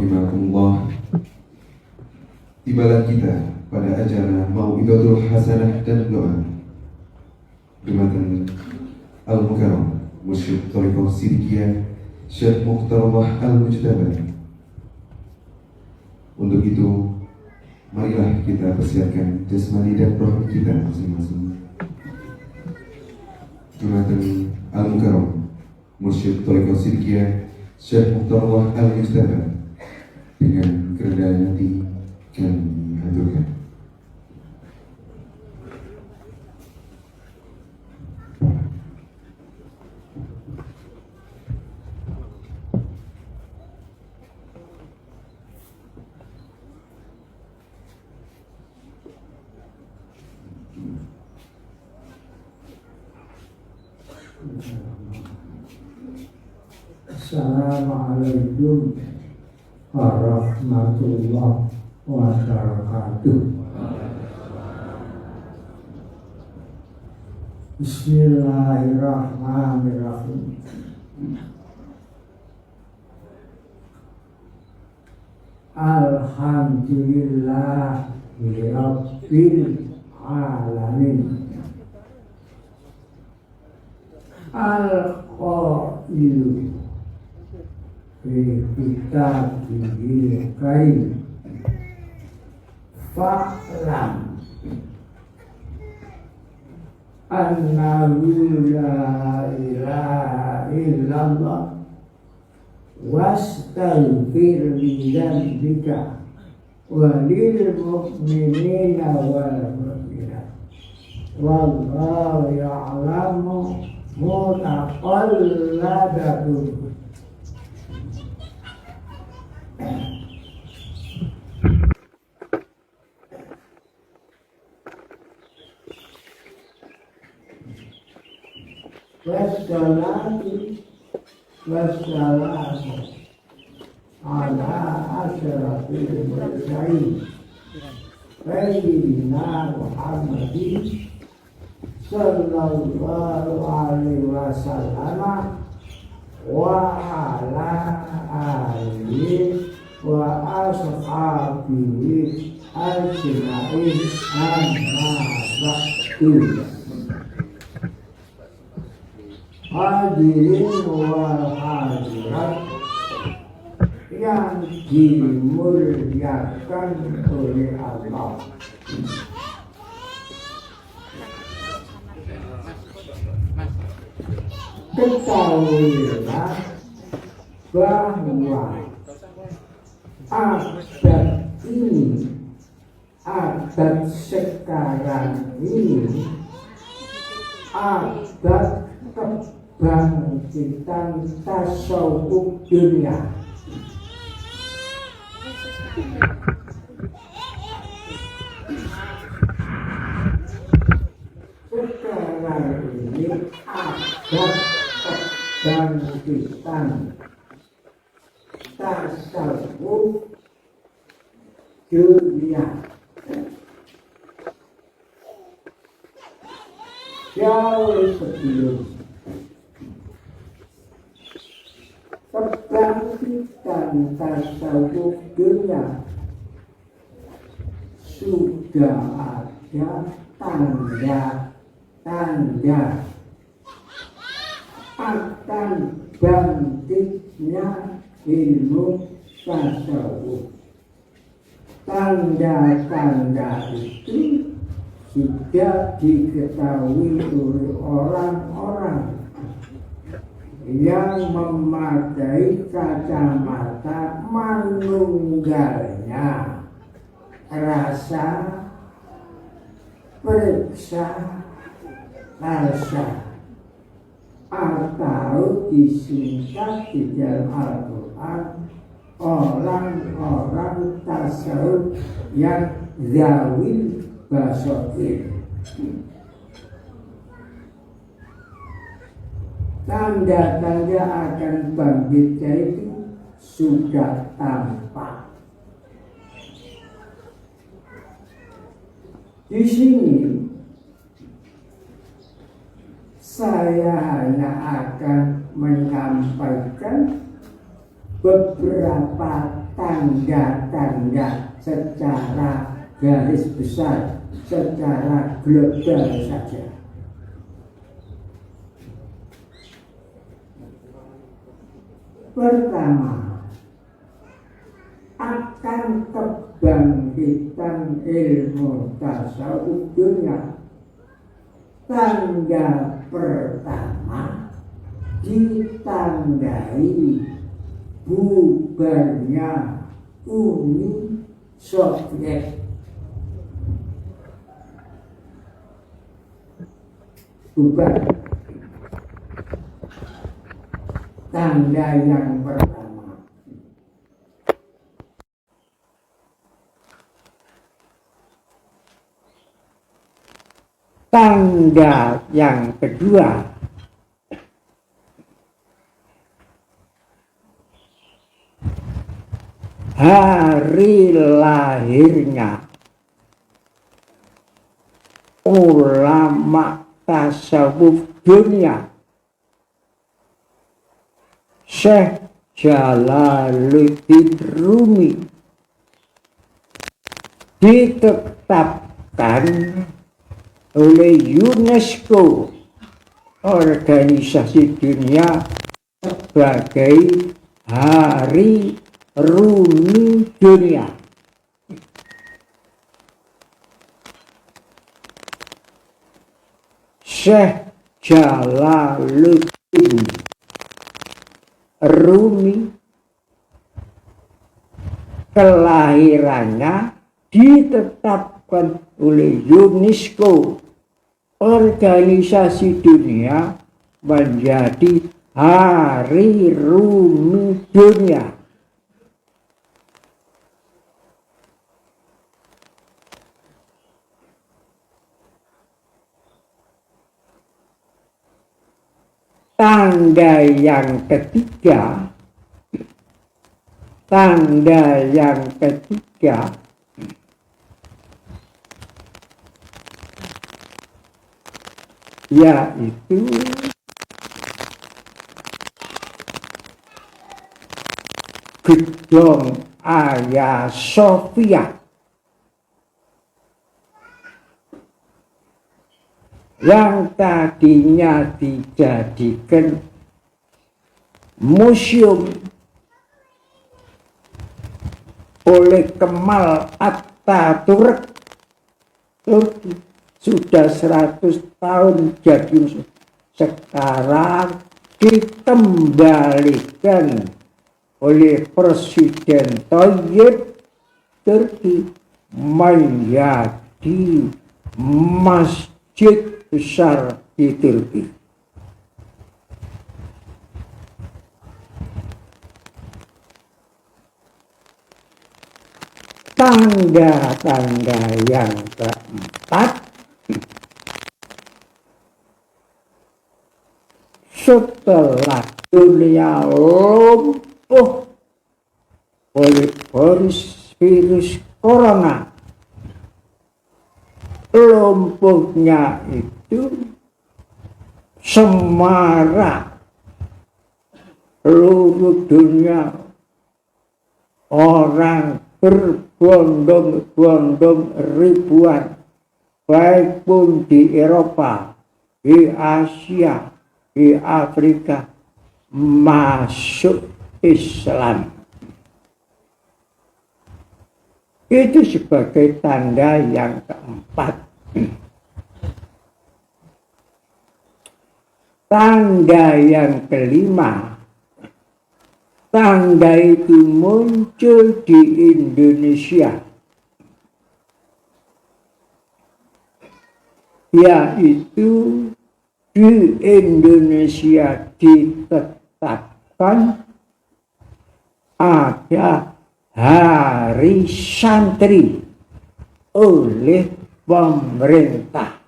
rahimakumullah. Tibalah kita pada acara Mau'izatul Hasanah dan doa Jumatan Al-Mukarram Mursyid Thariqah Sidikiyah Syekh Mukhtarullah Al-Mujtaba. Untuk itu, marilah kita persiapkan jasmani dan rohani kita masing-masing. Jumatan Al-Mukarram Mursyid Thariqah Sidikiyah Syekh Mukhtarullah Al-Mujtaba dengan kerendahan hati kami haturkan. Assalamualaikum warahmatullahi wabarakatuh. Bismillahirrahmanirrahim. Alhamdulillahirabbil alamin. Al-Qailu fi kitabihil karim fa'lam annahu la ilaha illallah wastaghfir li dzambika wa lil mu'minina wal mu'minat wallahu ya'lamu mutaqalladakum. Wassalamu ala asyrafil mursalin sayyidina Muhammadin sallallahu alaihi wasallam wa ala alihi wa ashabihi ajma'in amma ba'du. Hadirin wal hadirat yang dimuliakan oleh Allah. Ketahuilah bahwa adat ini, adat sekarang ini, adat kebangkitan tasawuf dunia. Sekarang ini adat kebangkitan tasawuf dunia. Jauh sebelum kebangkitan tasawuf dunia sudah ada tanda-tanda akan bangkitnya ilmu tasawuf. Tanda-tanda itu sudah diketahui oleh orang-orang yang memakai kacamata manunggalnya rasa, periksa, rasa, atau disingkat di dalam Al-Quran orang-orang tasawuf yang zawil basoir. Tanda-tanda akan bangkitnya itu sudah tampak. Di sini saya hanya akan menyampaikan beberapa tanda-tanda secara garis besar, secara global saja. Pertama, akan kebangkitan ilmu tasawuf dunia. Tanda pertama ditandai bubarnya Uni Soviet. Bubar. Tanda yang pertama. Tanda yang kedua, hari lahirnya ulama tasawuf dunia Syekh Jalaluddin Rumi, ditetapkan oleh UNESCO, organisasi dunia, sebagai Hari Rumi Dunia. Syekh Jalaluddin Rumi kelahirannya ditetapkan oleh UNESCO, organisasi dunia, menjadi Hari Rumi Dunia. Tanda yang ketiga, yaitu Gedung Hagia Sophia yang tadinya dijadikan museum oleh Kemal Atatürk, Turki, sudah 100 tahun jadi sekarang dikembalikan oleh Presiden Tayyip Turki menjadi masjid besar di Turki. Tanda-tanda yang keempat, setelah dunia lumpuh oleh virus corona, lumpuhnya itu semarak seluruh dunia, orang berbondong-bondong ribuan, baik pun di Eropa, di Asia, di Afrika, masuk Islam. Itu sebagai tanda yang keempat. Tanda yang kelima, tanda itu muncul di Indonesia, yaitu di Indonesia ditetapkan ada Hari Santri oleh pemerintah.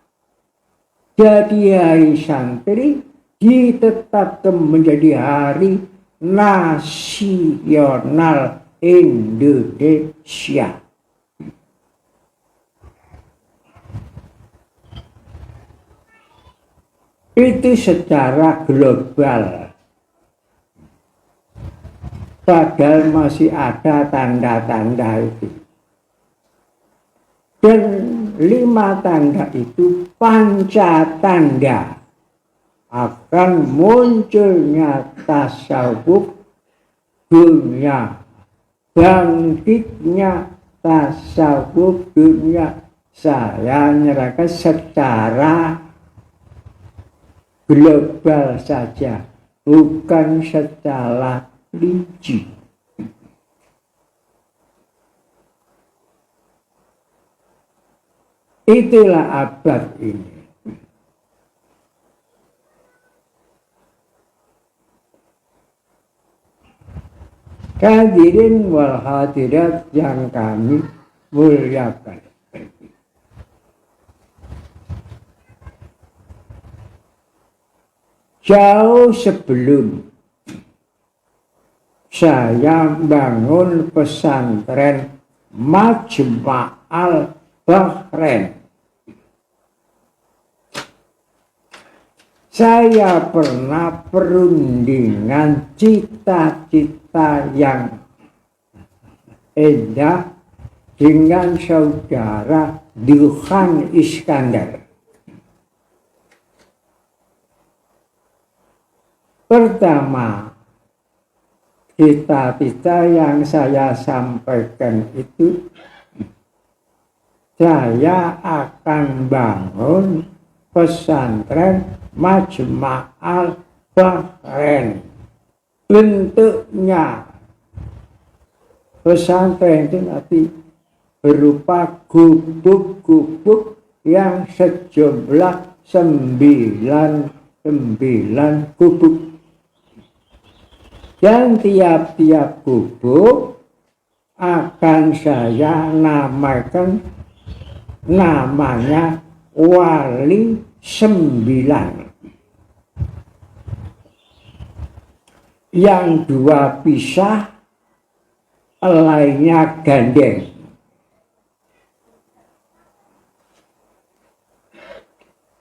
Jadi Hari Santri ditetapkan menjadi Hari Nasional Indonesia. Itu secara global. padahal masih ada tanda-tanda itu. Dan 5 tanda itu panca tanda akan munculnya tasawuf dunia, bangkitnya tasawuf dunia. Saya nyerahkan secara global saja, bukan secara rinci. Itulah abad ini. Hadirin wal hadirat yang kami muliakan. Jauh sebelum saya bangun pesantren Majma'al Bahrain, saya pernah perundingan cita-cita yang indah dengan saudara Duhan Iskandar. Pertama, cita-cita yang saya sampaikan itu, saya akan bangun pesantren Majma'al Bahrain. Bentuknya pesantren itu nanti berupa gubuk-gubuk yang sejumlah 9 gubuk. Dan tiap-tiap gubuk akan saya namakan namanya Wali 9. Yang 2 pisah, lainnya gandeng.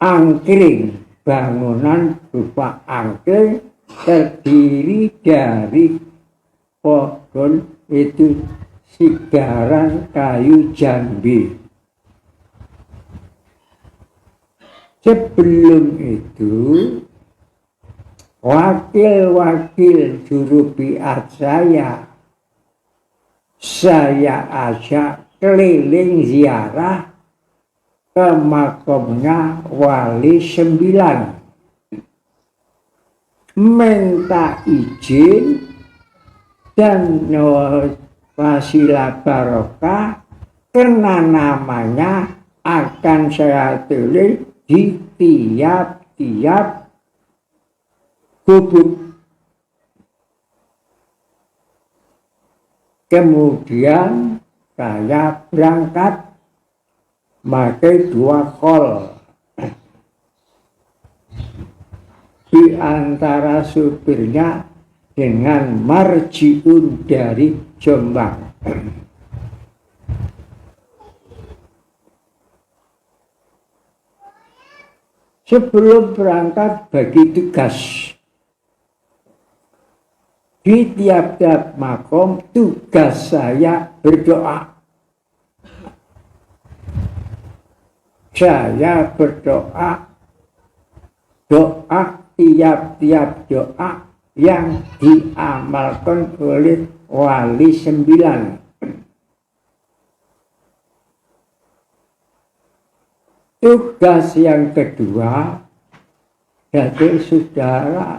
Angkring, bangunan berupa angkring terdiri dari pohon itu sigaran kayu jambi. Sebelum itu, wakil-wakil juru biat saya ajak keliling ziarah ke makamnya Wali 9. Minta izin dan wasilah barokah karena namanya akan saya tulis di tiap-tiap gubuk. Kemudian saya berangkat pakai 2 kol. Di antara supirnya dengan marjiun dari Jombang. Sebelum berangkat bagi tugas. Di tiap-tiap makom tugas saya berdoa. Saya berdoa, tiap-tiap doa yang diamalkan oleh Wali 9. Tugas yang kedua dari saudara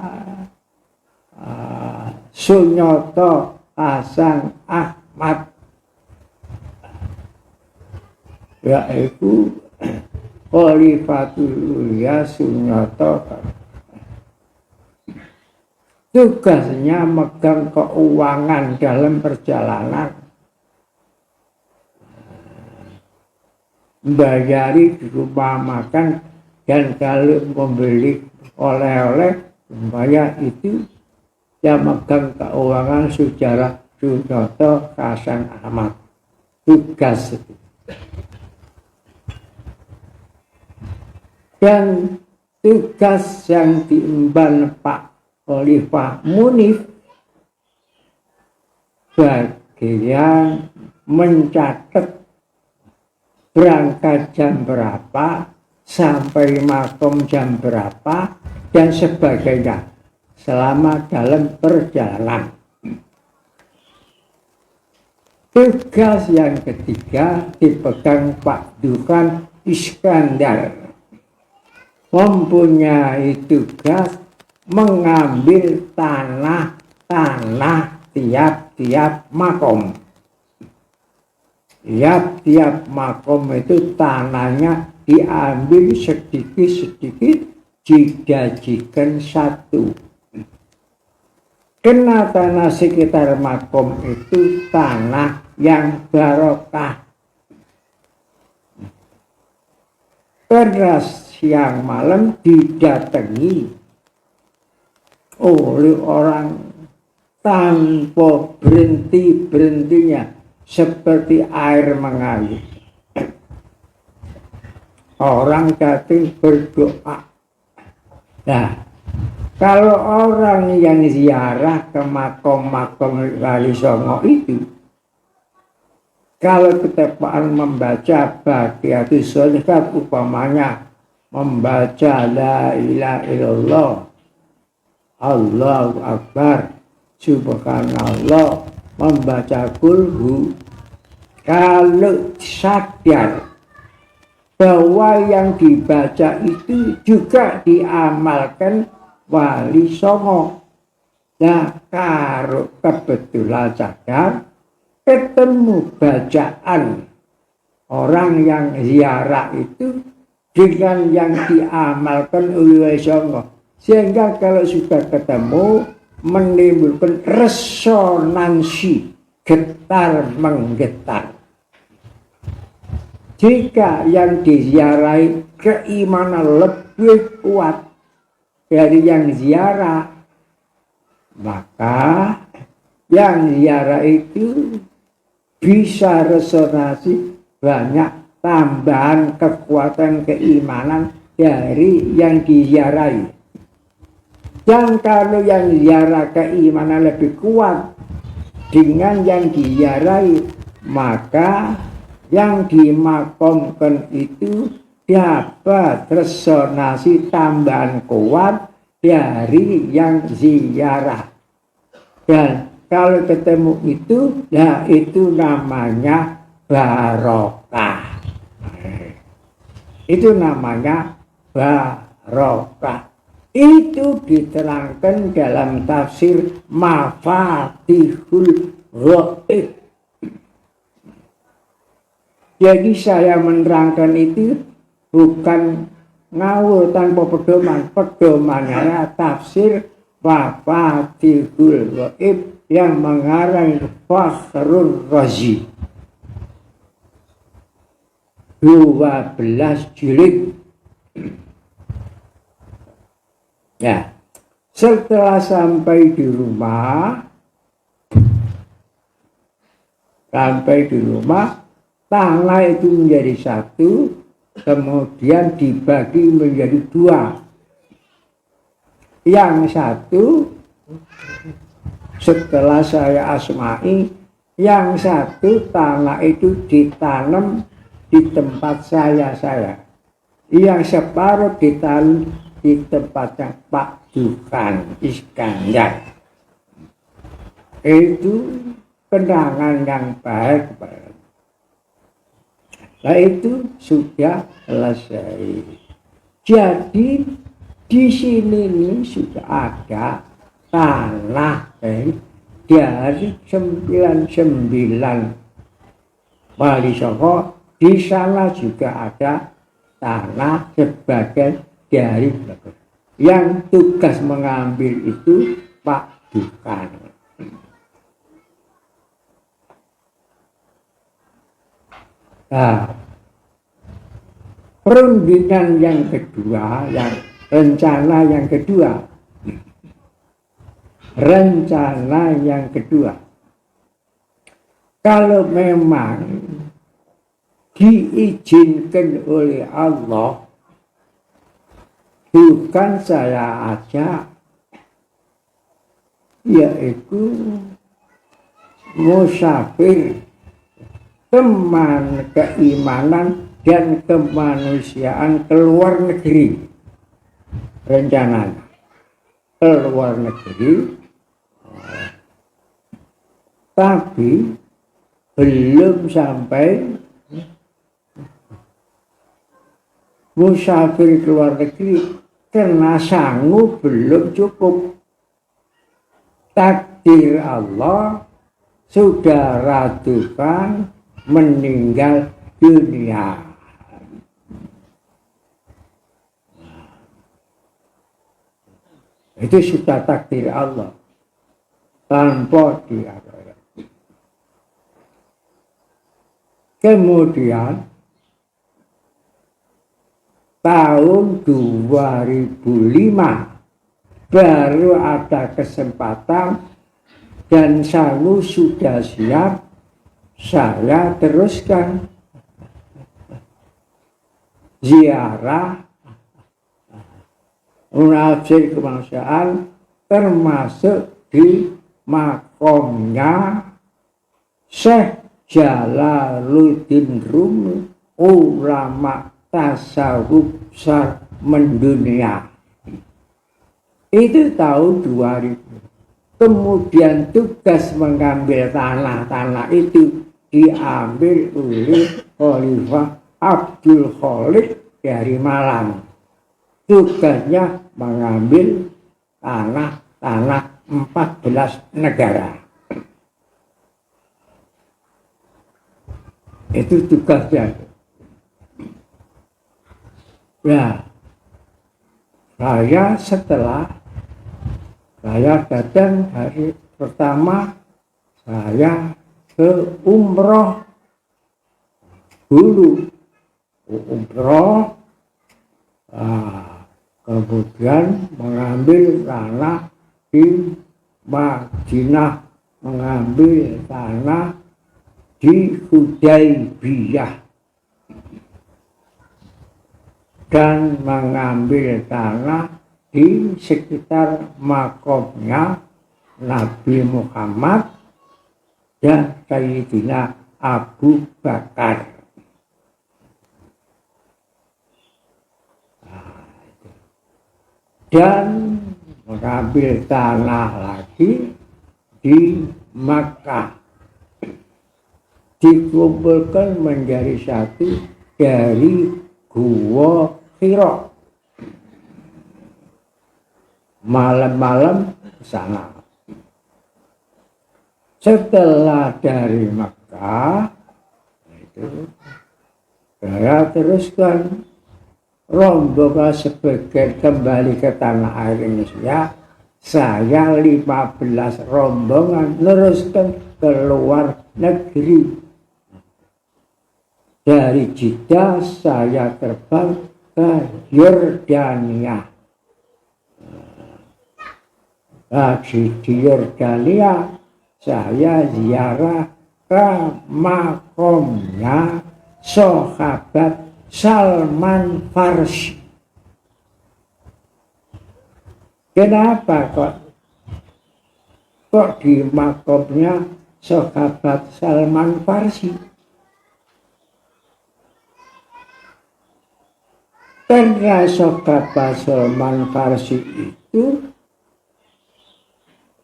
Sunyoto Hasan Ahmad, yaitu Khalifatul Ulia Sunyoto. Tugasnya megang keuangan dalam perjalanan, bayari di rumah makan, dan kalau membeli oleh-oleh bayar itu, yang megang keuangan saudara Sunyoto Hasan Ahmad. Tugas itu. Dan tugas yang diemban Pak Khalifah Munif bagian mencatat berangkat jam berapa, sampai makom jam berapa, dan sebagainya selama dalam perjalanan. Tugas yang ketiga dipegang Pak Dukan Iskandar, mempunyai tugas mengambil tanah-tanah tiap-tiap makom. Tiap-tiap makom itu tanahnya diambil sedikit-sedikit digajikan satu. Kena tanah sekitar makom itu tanah yang barokah. Pada siang malam didatangi oleh orang tanpa berhenti-berhentinya, seperti air mengalir. Orang datang berdoa. Nah, kalau orang yang ziarah ke makom-makom Wali Songo itu, kalau ketepaan membaca Baqiyatus Sholihat, upamanya membaca La ilaha illallah, Allahu Akbar, Subhanallah, membaca kulhu, kalau sadar bahwa yang dibaca itu juga diamalkan Wali Songo. Nah, kalau kebetulan sadar ketemu bacaan orang yang ziarah itu dengan yang diamalkan oleh Wali Songo, sehingga kalau sudah ketemu menimbulkan resonansi, getar menggetar. Jika yang diziarahi keimanan lebih kuat dari yang ziarah, maka yang ziarah itu bisa resonansi banyak tambahan kekuatan keimanan dari yang diziarahi. Dan kalau yang ziarah keimanan lebih kuat dengan yang diziarahi, maka yang dimakomkan itu dapat resonansi tambahan kuat dari yang ziarah. Dan kalau ketemu itu, ya itu namanya barokah. Itu namanya barokah. Itu diterangkan dalam tafsir Mafatihul Ghaib. Jadi saya menerangkan itu bukan ngawur tanpa pedoman. Pedomannya tafsir Mafatihul Ghaib yang mengarang Fakhrul Razi. 12 jilid. Ya, setelah sampai di rumah, tanah itu menjadi satu, kemudian dibagi menjadi dua. Yang satu setelah saya asma'i, yang satu tanah itu ditanam di tempat saya. Yang separuh ditanam di tempatnya Pak Dukan Iskandar. Itu kenangan yang baik. Nah, itu sudah selesai. Jadi di sini ini sudah ada tanah dari 99 Wali Songo. Di sana juga ada tanah sebagian dari yang tugas mengambil itu Pak Dukan. Nah, perundingan yang kedua, rencana yang kedua, kalau memang diizinkan oleh Allah, bukan saya ajak, yaitu musafir, teman keimanan dan kemanusiaan ke luar negeri. Rencananya ke luar negeri, tapi belum sampai musafir ke luar negeri karena sanggup belum cukup. Takdir Allah sudah ratusan meninggal dunia. Itu sudah takdir Allah tanpa diatur. Kemudian tahun 2005 baru ada kesempatan dan saya sudah siap, saya teruskan ziarah munajat kemanusiaan, termasuk di makomnya Syekh Jalaluddin Rumi, ulama tasawuf besar mendunia. Itu tahun 2000. Kemudian tugas mengambil tanah-tanah itu diambil oleh Khalifah Abdul Khalid dari Malang. Tugasnya mengambil tanah-tanah 14 negara. Itu tugasnya. Ya, saya datang hari pertama, saya ke umroh dulu. Umroh, kemudian mengambil tanah di Madinah, mengambil tanah di Hudaybiyah, dan mengambil tanah di sekitar makomnya Nabi Muhammad dan Sayyidina Abu Bakar. Dan mengambil tanah lagi di Makkah, dikumpulkan menjadi satu dari Gua Hira. Malam-malam ke sana. Setelah dari Makkah, itu saya teruskan rombongan sebagian kembali ke tanah air Indonesia. Saya 15 rombongan teruskan ke luar negeri. Dari Jeddah saya terbang ke Yordania. Di Yordania saya ziarah ke makomnya sahabat Salman Farsi. Kenapa kok di makomnya sahabat Salman Farsi? Karena sahabat Salman Farsi itu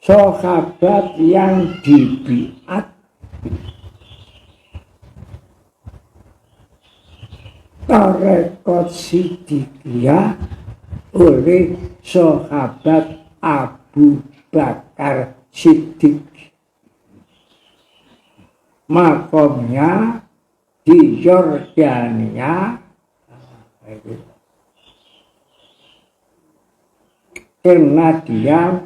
sahabat yang dibiat tarekat Siddiqiyah oleh sahabat Abu Bakar Siddiq. Makomnya di Yordania, karena dia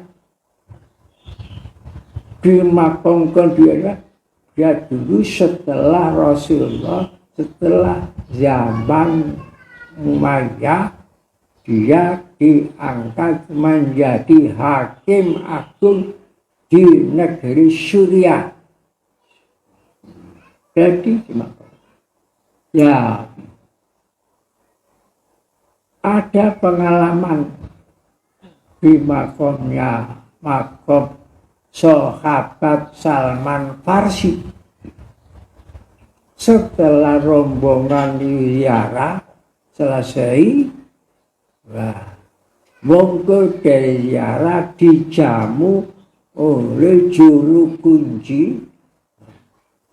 dimakamkan dia dulu setelah Rasulullah, setelah zaman Umayyah, dia diangkat menjadi hakim agung di negeri Suriah. Jadi ya ada pengalaman di makom sahabat Salman Farsi. Setelah rombongan ziarah selesai, monggo dari ziarah dijamu oleh juru kunci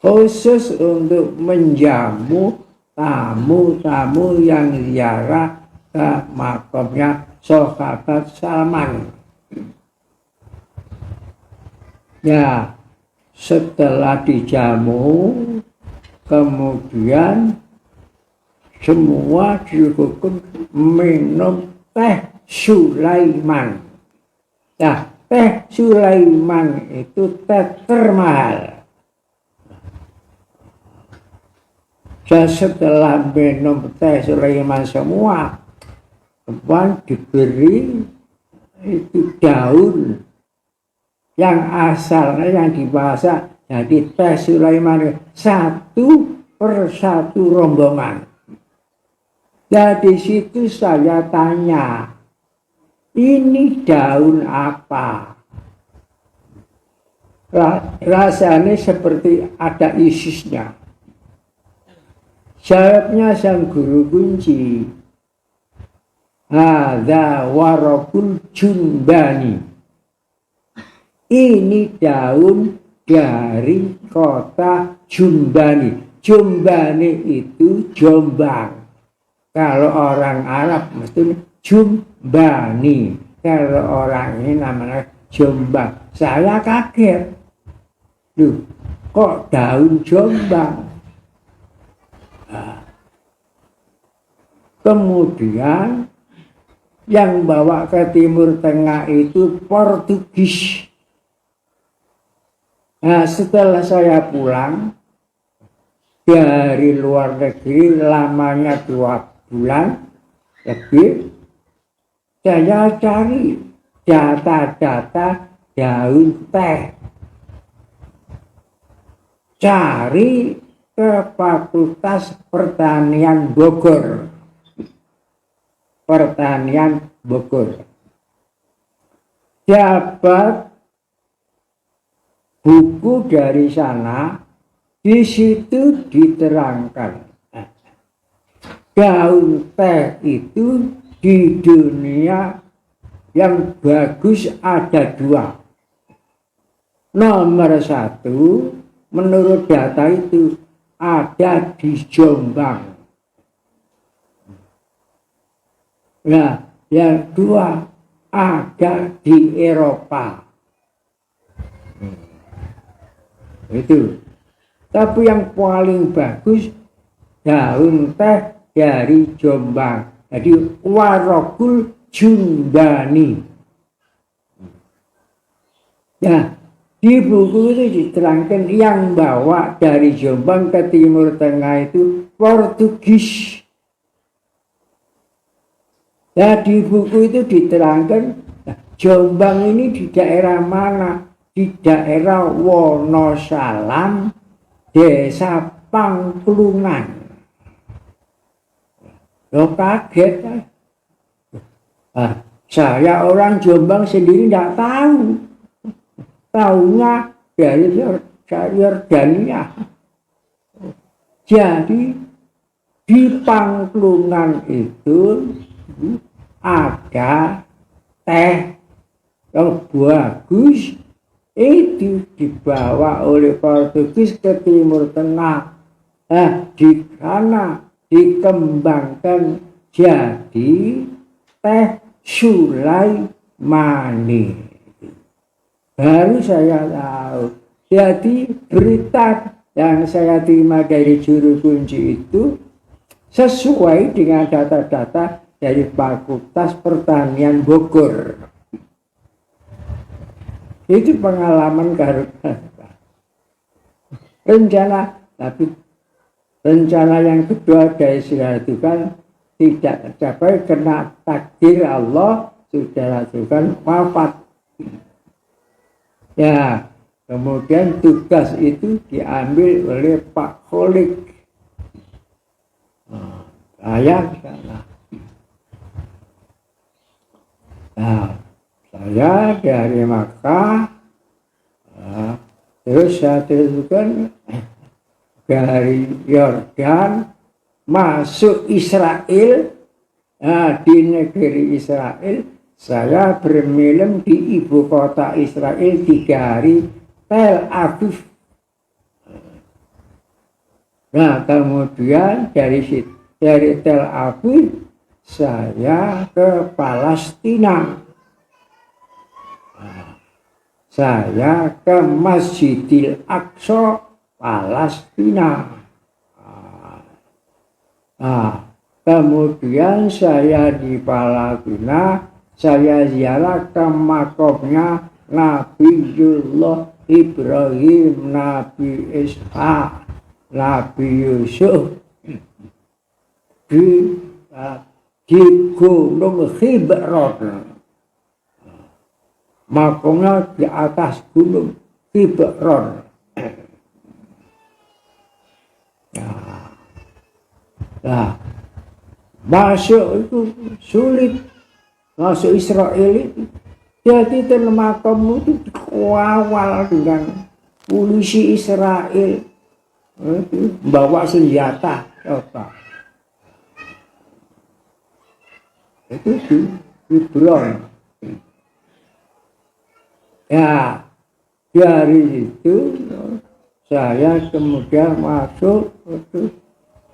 khusus untuk menjamu tamu-tamu yang ziarah ke makamnya sahabat Salman. Ya, setelah dijamu, kemudian semua disuguhkan minum teh Sulaiman. Nah, teh Sulaiman itu teh termahal. Dan setelah minum teh Sulaiman semua, kemudian diberi itu daun yang asalnya yang dibahasa jadi teh Sulaiman satu persatu rombongan. Dari situ saya tanya, ini daun apa? Rasanya seperti ada isisnya. Jawabnya sang guru kunci, hadza waraqul jumbani. Ini daun dari kota Jumbani. Jumbani itu Jombang. Kalau orang Arab mesti Jumbani. Kalau orang ini namanya Jombang. Saya kaget. Loh, kok daun Jombang? Nah, kemudian yang bawa ke Timur Tengah itu Portugis. Nah, setelah saya pulang dari luar negeri lamanya 2 bulan lebih, saya cari data-data daun teh. Cari ke Fakultas Pertanian Bogor. Pertanian Bogor. Dapat buku dari sana, di situ diterangkan daun teh itu di dunia yang bagus ada 2. Nomor 1 menurut data itu ada di Jombang. Nah, yang 2 ada di Eropa. Itu. Tapi yang paling bagus daun teh dari Jombang. Jadi waraqul jumbani. Nah, di buku itu diterangkan yang bawa dari Jombang ke Timur Tengah itu Portugis. Nah, di buku itu diterangkan Jombang ini di daerah mana? Di daerah Wonosalam, Desa Pangklungan. Lo kaget. Saya orang Jombang sendiri tidak tahu. Tahunya dari Yordania. Jadi di Pangklungan itu ada teh yang bagus. Itu dibawa oleh Portugis ke Timur Tengah. Di sana dikembangkan jadi teh Sulaimani. Baru saya tahu. Jadi berita yang saya terima dari juru kunci itu sesuai dengan data-data dari Fakultas Pertanian Bogor. Itu pengalaman karena rencana yang kedua dari Saudara Tuhan tidak tercapai karena takdir Allah Saudara Tuhan wafat. Ya, kemudian tugas itu diambil oleh Pak Kholik. Saya di sana. Nah, saya dari Makkah Nah, terus saya teruskan dari Yordan masuk Israel. Nah, di negeri Israel saya bermilem di ibu kota Israel 3 hari, Tel Aviv. Nah, kemudian dari Tel Aviv saya ke Palestina. Saya ke Masjidil Aqsa, Palestina. Nah, kemudian saya di Palestina, saya ziarah ke makamnya Nabiullah Ibrahim, Nabi Ishak, Nabi Yusuf di Gunung Hebron. Makamnya di atas Gunung Hebron. Nah, masuk itu sulit, masuk Israel itu. Jadi makam itu dikawal dengan polisi Israel, itu bawa senjata. Itu di Hebron. Ya, dari itu saya kemudian masuk ke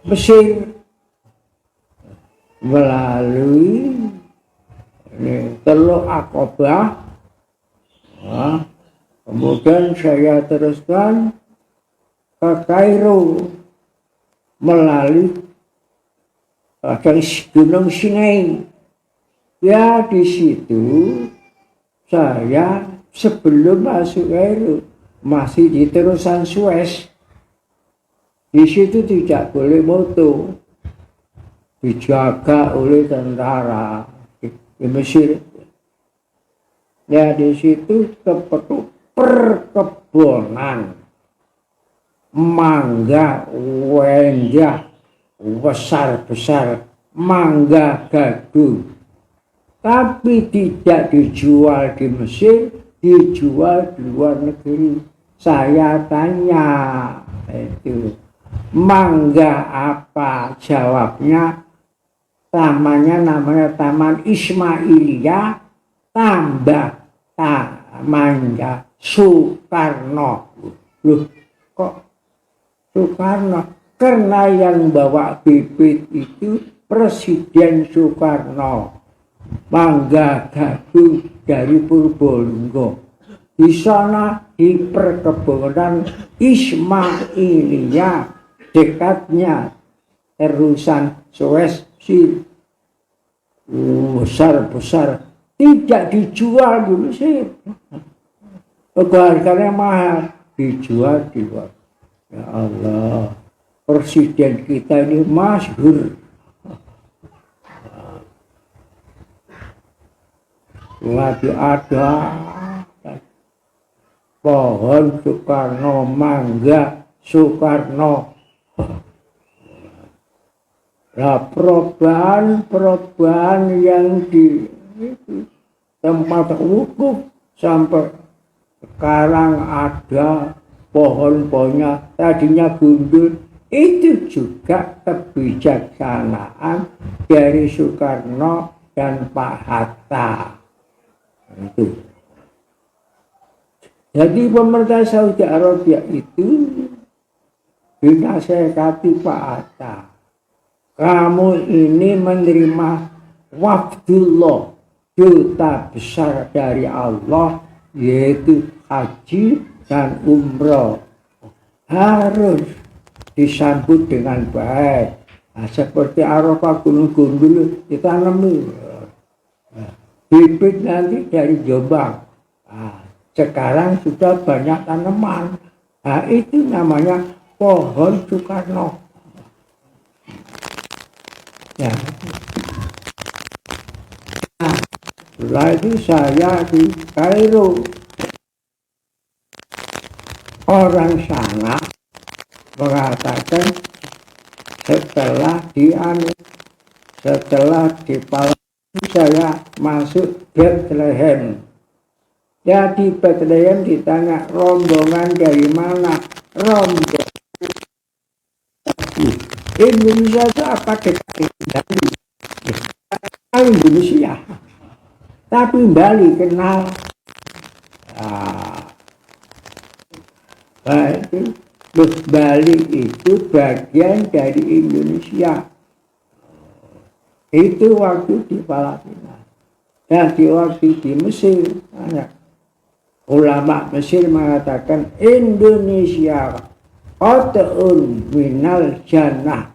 Mesir melalui Teluk Aqabah. Nah, kemudian saya teruskan ke Kairo melalui Gunung Sinai. Ya, di situ saya sebelum masuk Kairo masih di terusan Suez. Di situ tidak boleh moto, dijaga oleh tentara di Mesir. Ya, di situ perkebunan mangga wenjah besar-besar, mangga gadung, tapi tidak dijual di Mesir, dijual di luar negeri. Saya tanya itu, mangga apa? Jawabnya tamannya namanya Taman Ismailia, tambah mangga Soekarno. Loh, kok Soekarno? Karena yang bawa bibit itu Presiden Soekarno. Mangga gadung dari Purbolinggo. Di sana di perkebunan Ismailia, dekatnya terusan Suez, besar-besar, tidak dijual dulu sih. Harganya mahal, dijual di luar. Ya Allah, presiden kita ini masyhur. Lagi ada pohon Soekarno, mangga Soekarno. Nah, perubahan yang di tempat wukuf sampai sekarang ada pohon-pohonnya, tadinya gundul, itu juga kebijaksanaan dari Soekarno dan Pak Hatta. Itu. Jadi pemerintah Saudi Arabia itu dinasehati Pak Hatta, kamu ini menerima wafdullah, duta besar dari Allah, yaitu haji dan umroh, harus disambut dengan baik. Nah, seperti Arafah Gunung Gundul ditanami. Bibit nanti dari Jombang. Nah, sekarang sudah banyak tanaman. Nah, itu namanya pohon Soekarno. Ya. Nah, setelah itu saya di Kairo. Orang sana mengatakan setelah di Palestina saya masuk Bethlehem. Ya di Bethlehem ditanya rombongan dari mana? Rombongan Indonesia itu apa dekat Bali? Indonesia. Tapi Bali kenal. Bali itu bagian dari Indonesia. Itu waktu di Palestina. Dan di waktu di Mesir, ulama Mesir mengatakan Indonesia qat'un minal jannah.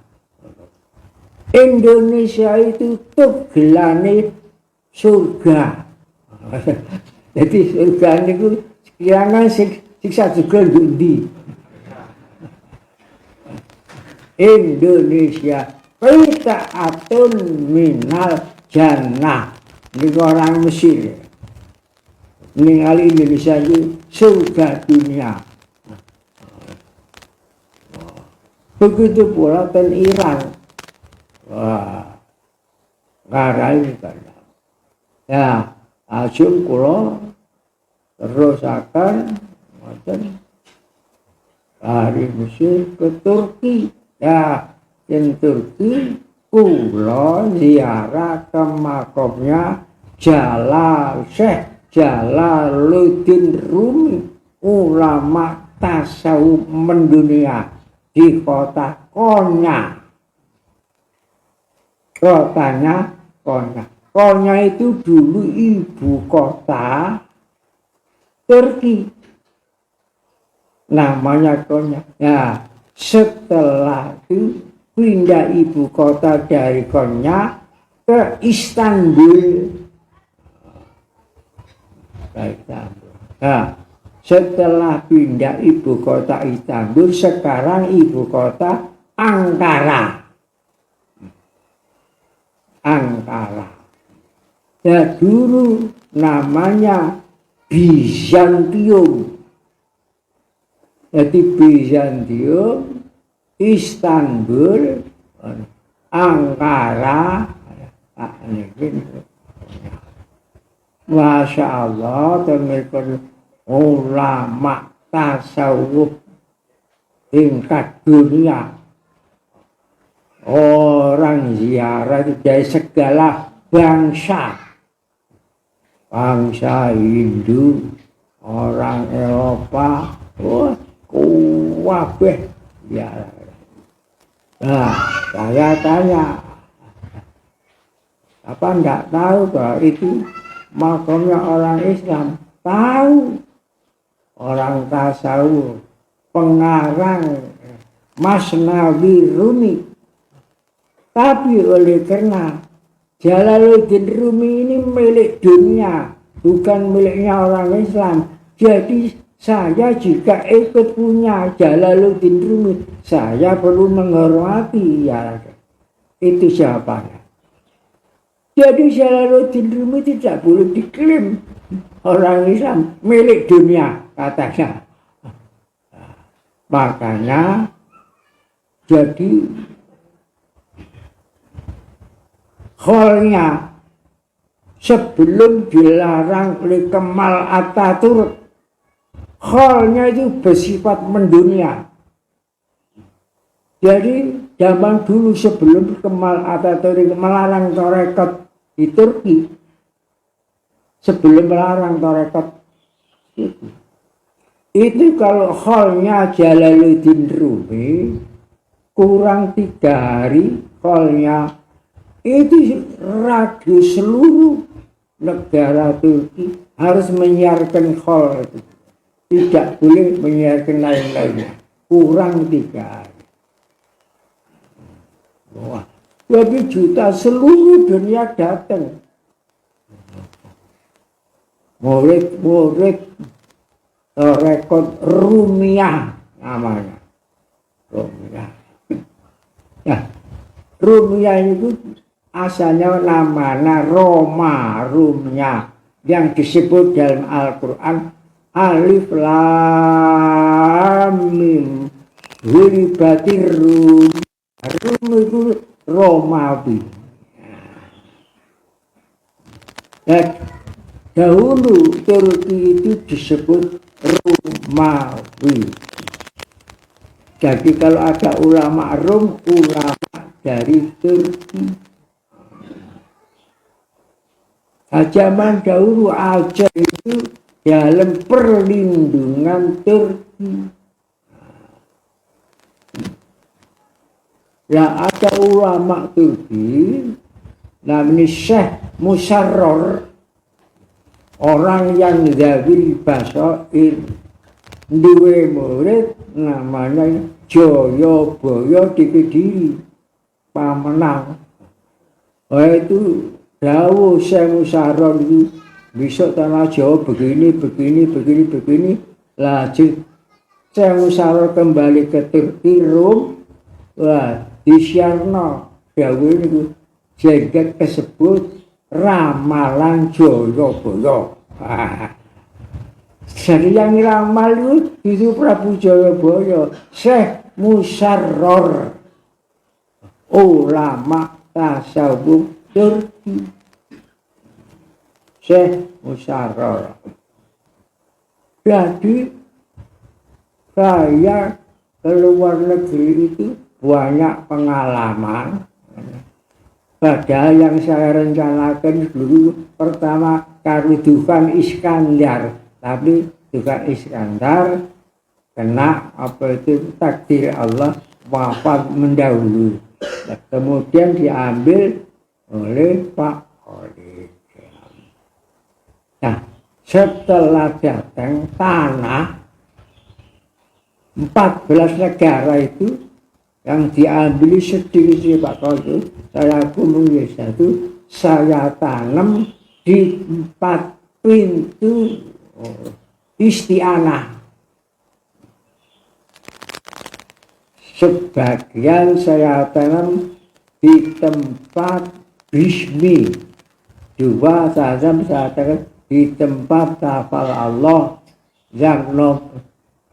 Indonesia itu tugelane surga. Jadi surga itu sekiranya siksa juga di Indonesia qita'atun minal jannah. Ini orang Mesir ningali Indonesia itu surga dunia. Begitu pula ten Iran. Wah, ngarai kan. Ya, ajeng kula terusaken ngoten dari Mesir ke Turki. Ya, di Turki kula ziarah ke makamnya Syekh Jalaluddin Rumi, ulama tasawuf mendunia di kota Konya. Kotanya Konya. Konya itu dulu ibu kota Turki. Namanya Konya. Ya, setelah itu pindah ibu kota dari Konya ke Istanbul. Nah, setelah pindah ibu kota Istanbul, sekarang ibu kota Ankara. Ya, dulu namanya Bizantium. Jadi Bizantium, Istanbul, Ankara. Masya Allah, teman-teman ulama tasawuf tingkat dunia. Orang ziarah dari segala bangsa. Bangsa Hindu, orang Eropa, kuwabeh ya. Nah, saya tanya, apa enggak tahu bahwa itu makamnya orang Islam? Tahu. Orang tasawuf, pengarang Masnawi Rumi. Tapi oleh karena Jalaluddin Rumi ini milik dunia, bukan miliknya orang Islam. Jadi saya jika ikut punya Jalaluddin Rumi, saya perlu menghormati ya. Itu jawabannya. Jadi Jalaluddin Rumi tidak boleh diklaim orang Islam milik dunia, katanya. Makanya jadi kholnya sebelum dilarang oleh Kemal Atatürk, kholnya itu bersifat mendunia. Jadi zaman dulu sebelum Kemal Atatürk melarang tarekat di Turki, sebelum melarang tarekat itu kalau kholnya Jalaluddin Rumi kurang 3 hari kholnya itu radio seluruh negara Turki harus menyiarkan khol itu. Tidak boleh menyiarkan lain-lainnya. Kurang 3 hari. Wah, 2 juta seluruh dunia datang. Murid-murid rekod Rumiyah namanya. Rumiyah. Ya, Rumiyah itu asalnya namanya Roma Rumnya yang disebut dalam Al-Quran Alif Lam Mim Ghulibatir Rum. Rum itu Romawi. Dahulu Turki itu disebut Romawi. Jadi kalau ada ulama Rom, ulama dari Turki. Zaman dahulu Aceh itu dalam perlindungan Turki. Ya, ada ulama Turki namanya Syekh Musarror, orang yang dari basair, duwe murid namanya Joyoboyo di Kediri, Pamenang. Itu dawuh Syekh Musarror itu besok tanah Jawa begini. Lanjut Syekh Musarror kembali ke Turki Rom. Wah, disiarno dawuh niku jagat kesebut ramalan Joyoboyo. Jadi yang ramal itu Prabu Joyoboyo, Syekh Musarror, ulama tasawuf Turki. Syekh Musarror. Jadi saya ke luar negeri itu banyak pengalaman. Padahal yang saya rencanakan dulu pertama Karudukan Iskandar, tapi juga Iskandar kena takdir Allah wafat mendahului. Nah, kemudian diambil oleh Pak Khalid. Nah, setelah datang tanah 14 negara itu yang diambil sedikit Pak Khalid, saya kumpulkan satu, saya tanam di 4 pintu isti'anah. Sebagian saya tanam di tempat Bismi, 2 saya tanam di tempat hafal Allah. Yang nomor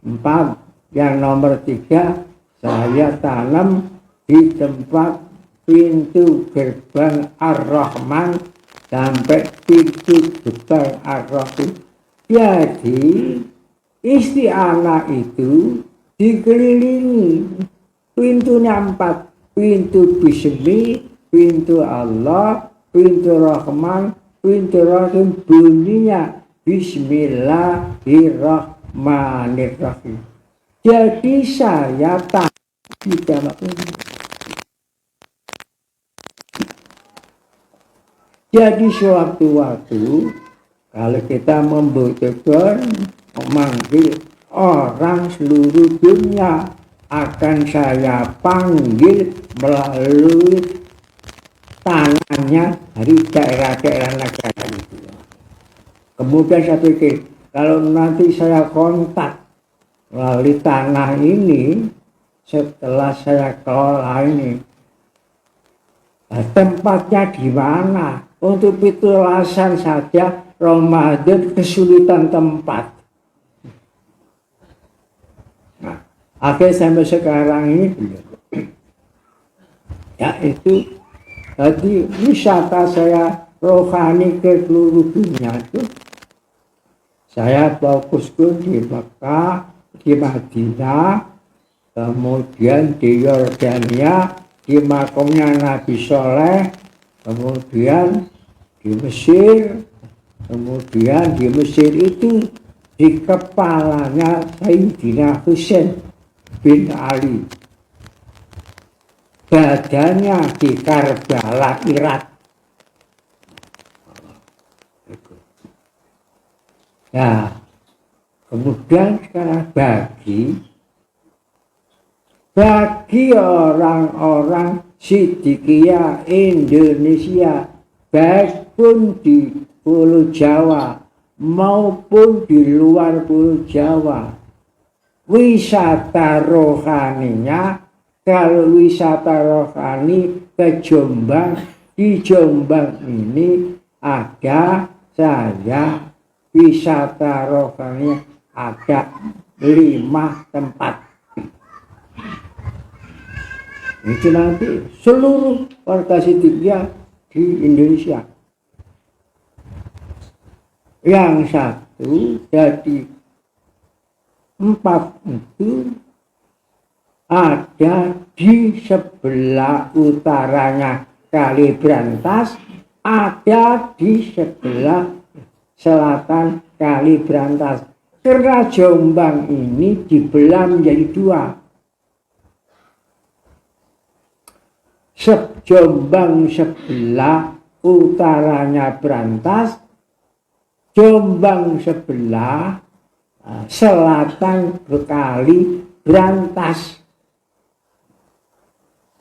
4, yang nomor 3 saya tanam di tempat pintu gerbang Ar-Rahman sampai pintu gerbang Ar-Rahim. Jadi isti'anah itu dikelilingi pintunya 4, pintu Bismi, pintu Allah, pintu Rahman, pintu Rahim, bunyinya Bismillahirrahmanirrahim. Jadi saya tak tidak ini. Jadi sewaktu-waktu kalau kita membutuhkan memanggil orang seluruh dunia, akan saya panggil melalui tanahnya dari daerah-daerah negara itu. Kemudian saya pikir kalau nanti saya kontak melalui tanah ini, setelah saya kelola ini, tempatnya di mana? Untuk pitulasan saja Ramadan kesulitan tempat. Nah, akhirnya sampai sekarang ini, yaitu tadi wisata saya rohani ke seluruh dunia itu, saya fokuskan di Mekah, di Madinah, kemudian di Yordania, di makamnya Nabi Soleh, kemudian di Mesir, kemudian di Mesir itu di kepalanya Sayyidina Husain bin Ali, badannya di Karbala, Irak. Nah, kemudian sekarang bagi orang-orang Siddiqiyah Indonesia, baik pun di Pulau Jawa maupun di luar Pulau Jawa, wisata rohaninya, kalau wisata rohani ke Jombang, di Jombang ini ada saya wisata rohani ada 5 tempat. Itu nanti seluruh warga Siddiqiyah di Indonesia. yang satu jadi 4 itu ada di sebelah utaranya Kali Brantas, ada di sebelah selatan Kali Brantas. Karena Jombang ini dibelah menjadi 2. Jombang sebelah utaranya Brantas, Jombang sebelah selatan Kali Brantas.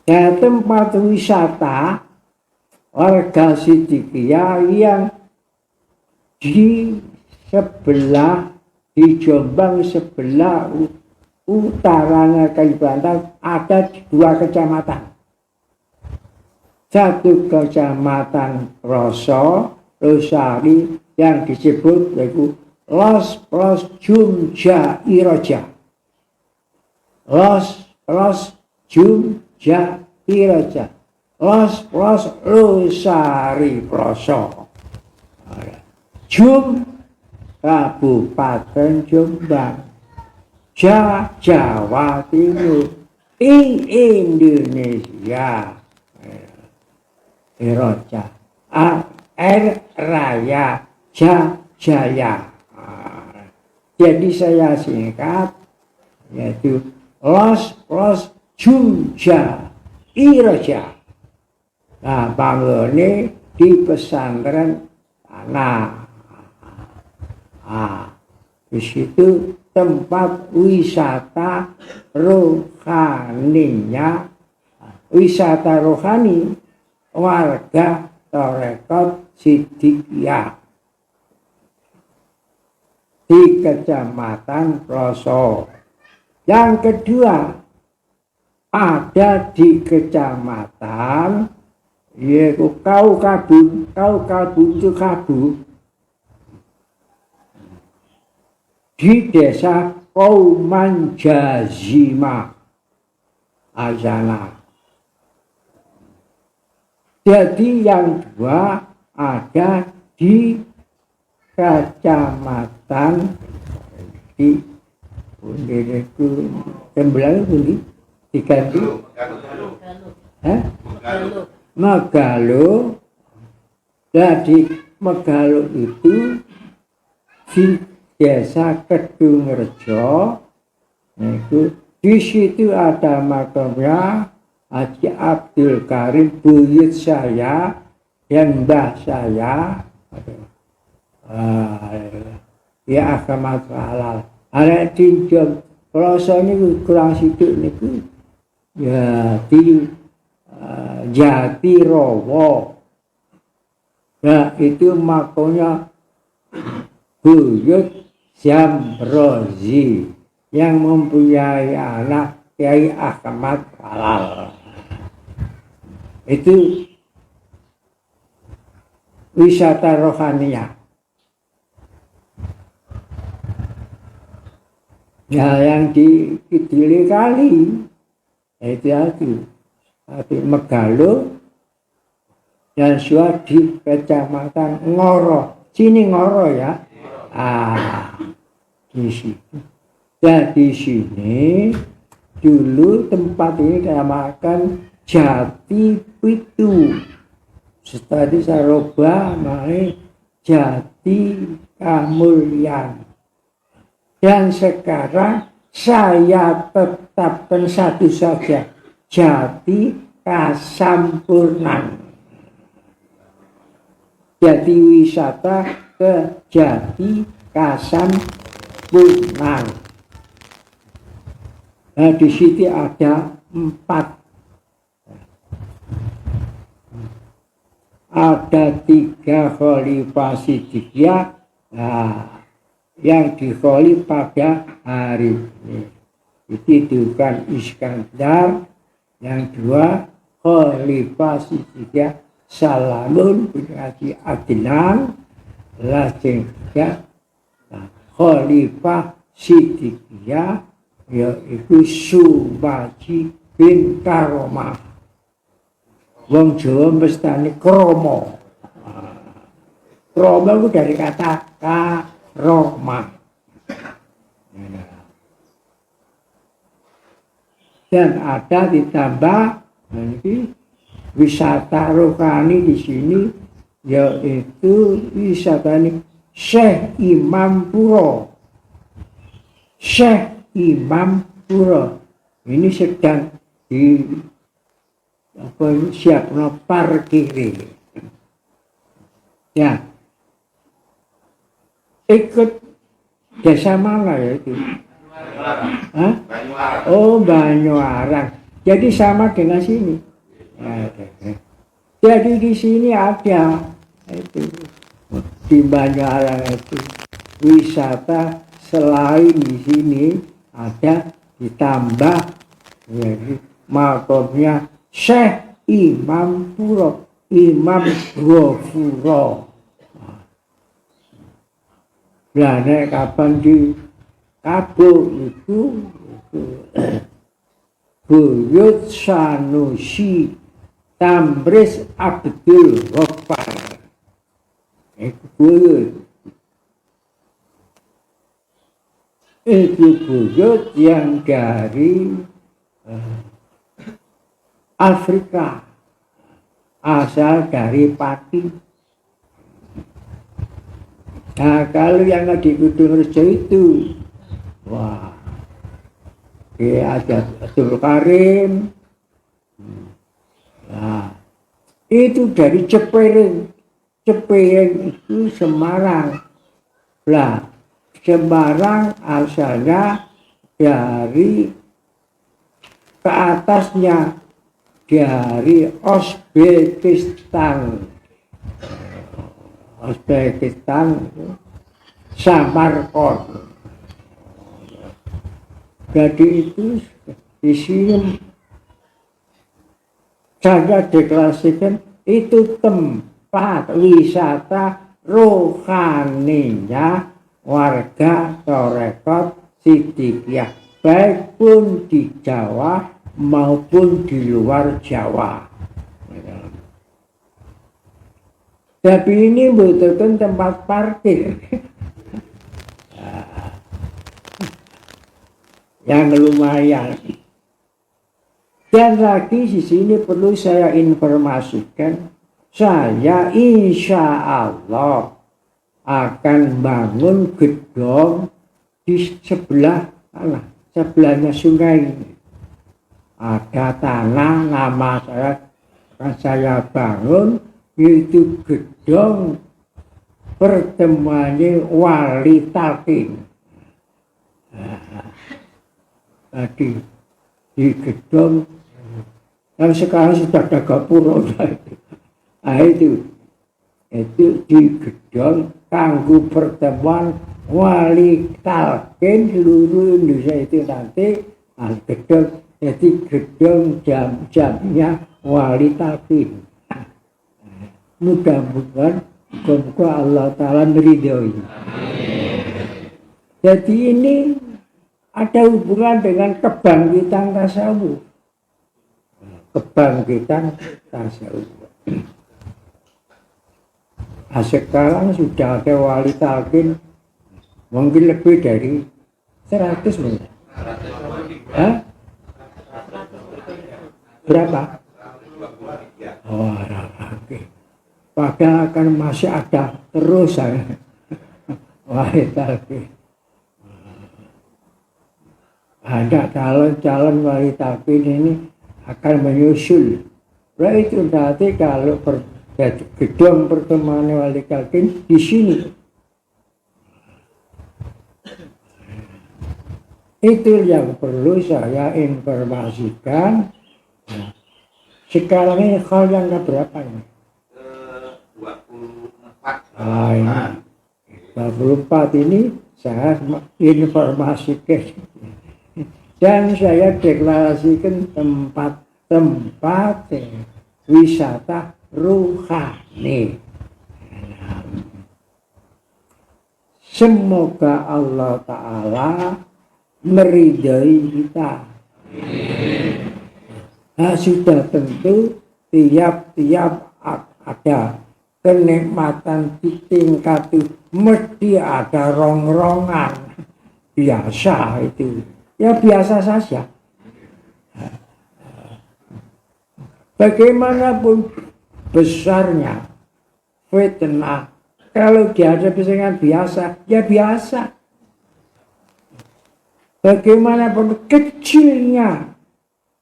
Ya, tempat wisata warga Sidikiyah yang di sebelah, di Jombang sebelah utaranya Kali Brantas ada 2 kecamatan. Satu kecamatan Roso, Losari yang disebut yaitu Los Jumja Iroja. Los Jumja Iroja. Los Losari Proso. Jum Kabupaten Jombang. Jawa Timur. Indonesia. Iroja. Raya Jaya. Jadi saya singkat yaitu Los Jumja Iroja. Nah, bangunnya di pesantren tanah. Di situ tempat wisata rohaninya, wisata rohani warga Torekot Sidikiyah di Kecamatan Ploso. Yang kedua ada di Kecamatan yaitu Kaukabun itu Kabu di Desa Kauman Jazima Azana. Jadi yang 2 ada di Kecamatan di Tembelang Bundi diganti Megalo. Jadi Megalo itu di Desa Kedungrejo. Itu di situ ada makamnya Haji Abdul Karim, buyut saya dan mbah saya. Ya Ahmad Halal. Ada di Ploso ini kurang sidik niku. Ya di Jatirowo. Nah itu makamnya buyut Jamrozi yang mempunyai anak Kiai Ahmad Halal. Itu wisata rohaninya. Ya, yang di Kiduli Kali itu Megalo dan sudah di Kecamatan Ngoro. Sini Ngoro ya. Di situ. Dan di sini dulu tempat ini dinamakan Jati Pitu. Setelah saya rubah namanya Jati Kamulyan. Dan sekarang saya tetapkan satu saja, Jati Kasampurnan. Jadi wisata ke Jati Kasampurnan. Nah, di situ ada 4. Ada 3 khalifah Sidikiyah yang dikholi pada hari ini. Itu bukan Iskandar. Yang 2 khalifah Sidikiyah Salamun bin Haji Adnan. Lajeng 3 khalifah Sidikiyah yaitu Subaji bin Karomah. Wong Jawa mestani kromo. Roma itu dari kata karomah. Dan ada ditambah nanti wisata rohani di sini, yaitu wisata ini Syekh Imam Puro. Syekh Imam Puro ini sedang di siapno parkir. Ya, ikut desa mana ya itu? Hah? Oh, Banyuarang. Jadi sama dengan sini. Jadi di sini ada itu di Banyuarang itu wisata. Selain di sini ada ditambah jadi makomnya Syekh Imam Puro, Imam Ghafuro. Nah, kapan di Kabo itu Buyut Sanusi Tamris Abdul Ghaffar. Itu buyut. Itu buyut yang dari Afrika, asal dari Pati. Nah, kalau yang di Gunung Rejo itu, wah, ada Abdul Karim. Nah, itu dari Cepiring. Cepiring itu Semarang. Lah, Semarang asalnya dari ke atasnya dari Uzbekistan. Samarkand. Jadi itu di sini saya deklarasikan itu tempat wisata rohaninya warga Torekot Sidikiyah, baik pun di Jawa maupun di luar Jawa. Tapi ini butuhkan tempat parkir yang lumayan. Dan lagi di sini perlu saya informasikan, saya insya Allah akan bangun gedung di sebelahnya sungai ini. Ada tanah nama saya akan saya bangun, yaitu gedung pertemuannya Wali Talqin. Tadi di gedung yang sekarang sudah ada gapura. Nah itu di gedung kanggo pertemuan Wali Talqin seluruh Indonesia itu nanti gedung, jadi gedung jamnya Wali Talqin. Mudah-mudahan Allah Ta'ala meridhoi. Jadi ini ada hubungan dengan kebangkitan tasawuf. Kebangkitan tasawuf. Nah, sekarang sudah ada Wali Talqin mungkin lebih dari 100 mungkin. Hah? Berapa? Oh, oke. Padahal akan masih ada terus Wali Talqin. Ada calon-calon Wali Talqin ini akan menyusul. Nah itu nanti kalau gedung pertemuan Wali Talqin di sini. Itu yang perlu saya informasikan. Nah, sekarang ini hal yang berapa ini? 24. 24 ini saya informasikan. Dan saya deklarasikan tempat-tempat wisata rohani. Semoga Allah Ta'ala meridai kita. Nah, sudah tentu tiap-tiap ada kenikmatan ditingkati mesti ada rongrongan. Biasa itu, ya biasa saja. Bagaimanapun besarnya fitnah, kalau dihadapi dengan biasa, ya biasa. Bagaimanapun kecilnya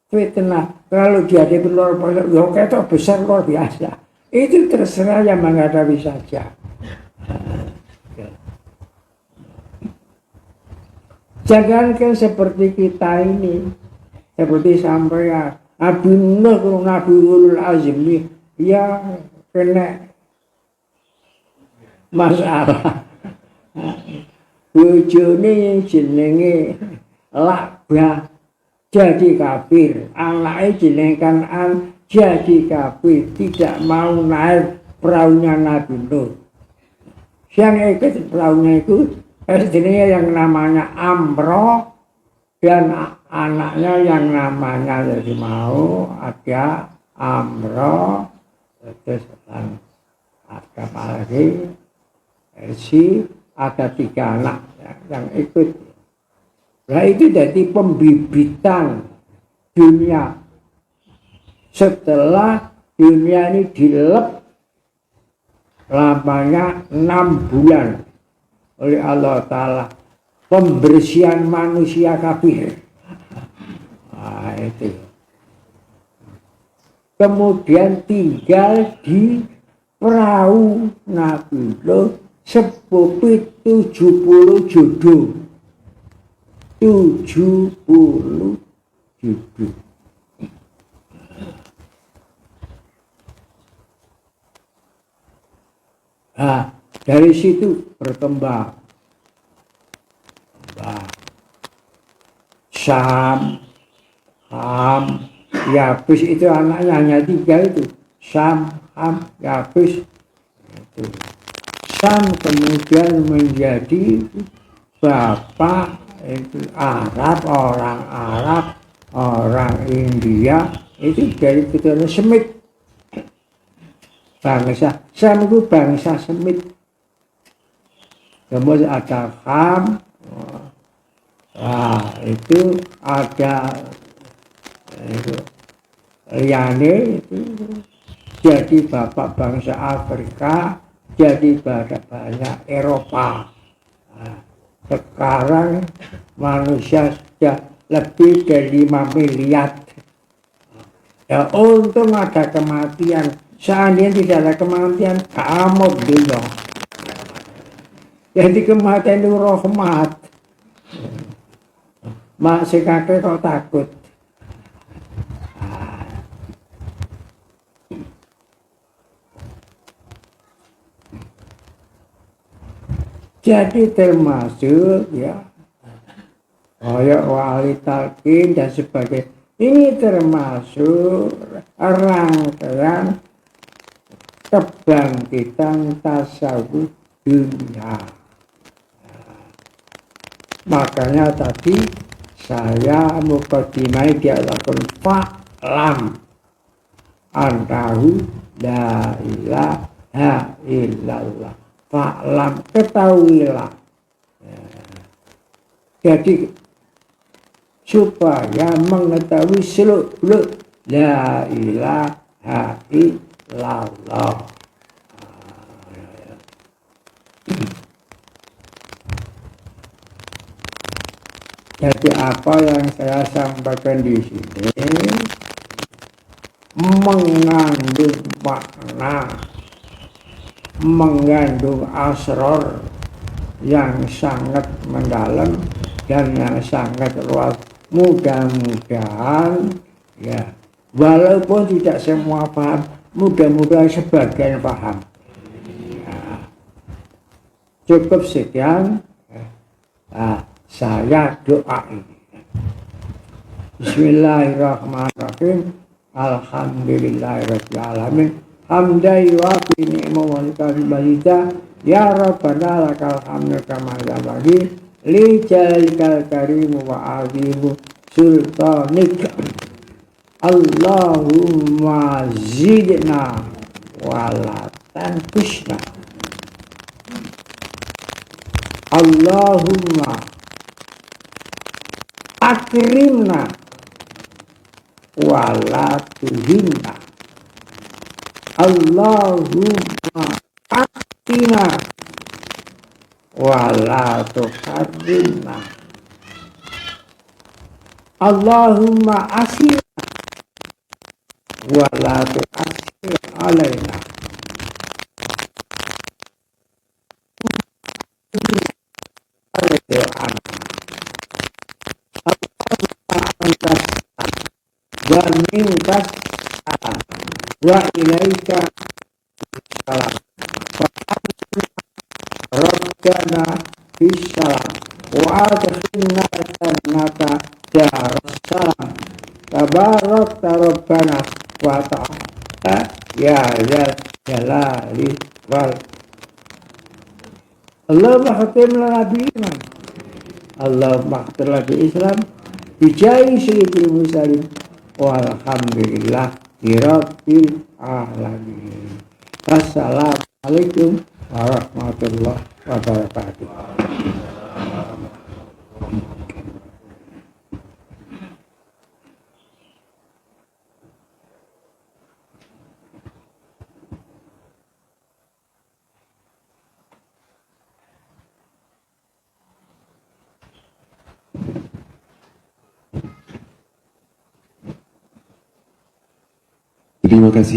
fitnah, kalau dihadapi luar biasa, ya itu besar luar biasa. Itu terserah yang menghadapi saja. Jangankan seperti kita ini, seperti sampeyan, Nabi Nuh, Nabi Ulul Azmi, ya kena masalah. Bojone jenenge Lakbah jadi kafir, anaknya jenenge Kan'an jadi kafir, tidak mau naik perahunya Nabi Nuh. Yang ikut perahunya itu istrinya yang namanya Amro dan anaknya yang namanya jadi mau ada Amro, terus ada apa lagi, ada 3 anak yang ikut. Nah itu jadi pembibitan dunia. Setelah dunia ini dilep lamanya 6 bulan oleh Allah Ta'ala, pembersihan manusia kafir. Nah, itu. Kemudian tinggal di perahu Nabi Nuh sepupi 70 jodoh. 70 jodoh. Nah, dari situ berkembang. Syam, Ham, Yabis itu anaknya hanya 3 itu. Syam, Ham, Yabis. Itu. Syam kemudian menjadi bapak itu Arab, orang India itu dari keturunan Semit. Bangsa Syam itu bangsa Semit. Kemudian ada Ham, itu ada itu Liane itu jadi bapak bangsa Afrika, jadi banyak Eropa. Nah, sekarang manusia sudah lebih dari 5 miliar. Ya untung ada kematian. Seandainya tidak ada kematian, kamu dulu. Jadi kematian itu rahmat. Masih kakek kok takut. Jadi termasuk ya, kayak wali talqin dan sebagainya. Ini termasuk rangkaian kebangkitan tasawuf dunia. Makanya tadi saya mukadimah dialakan fa'lam annahu la ilaha illallah. Fa'lam, ketahuilah. Jadi supaya mengetahui seluk-beluk la ilaha illallah. Jadi apa yang saya sampaikan di sini mengandung makna, mengandung asror yang sangat mendalam dan yang sangat luas. Mudah-mudahan ya, walaupun tidak semua paham, mudah-mudahan sebagian paham. Ya. Cukup sekian. Saya doain. Bismillahirrahmanirrahim. Alhamdulillahirabbil alamin. Hamdan yuafi ni'mahu wa yukafi ya Rabbana lakal hamdu kama yanbaghi li jalikal karim wa azimu sultanik. Allahumma zidna wa la Asma'atan husna. Allahumma akrimna wala tuhinna. Allahumma aktina wala tuharrimna. Allahumma asir wala tu'asir alaina. Wa minkas wa ilaika salam. Rabbana bisalam wa adkhilna jannata darussalam. Tabarak rabbana wa ta'ala ya zal jalali wal. Allahumma khatim lana bi iman. Allahumma khatim lana bi Islam bijai sayyidil mursalin walhamdulillah rabbil alamin. Assalamualaikum warahmatullahi wabarakatuh. Terima kasih.